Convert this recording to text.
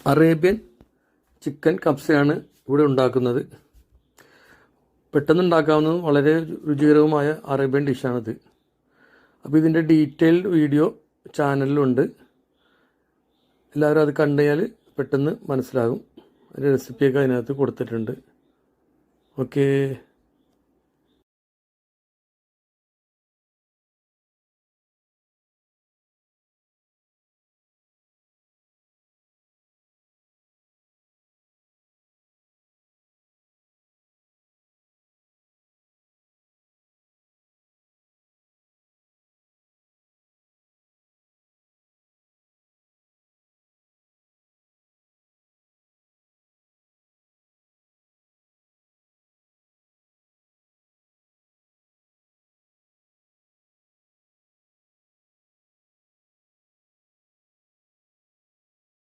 Arabian chicken കബ്സയാണ് ഇവിടെ ഉണ്ടാക്കുന്നത്. പെട്ടെന്ന് ഉണ്ടാക്കാവുന്നതും വളരെ രുചികരവുമായ അറേബ്യൻ ഡിഷാണിത്. അപ്പോൾ ഇതിൻ്റെ ഡീറ്റെയിൽഡ് വീഡിയോ ചാനലിലുണ്ട്. എല്ലാവരും അത് കണ്ടു കഴിഞ്ഞാൽ പെട്ടെന്ന് മനസ്സിലാകും. റെസിപ്പിയൊക്കെ അതിനകത്ത് കൊടുത്തിട്ടുണ്ട്. ഓക്കേ.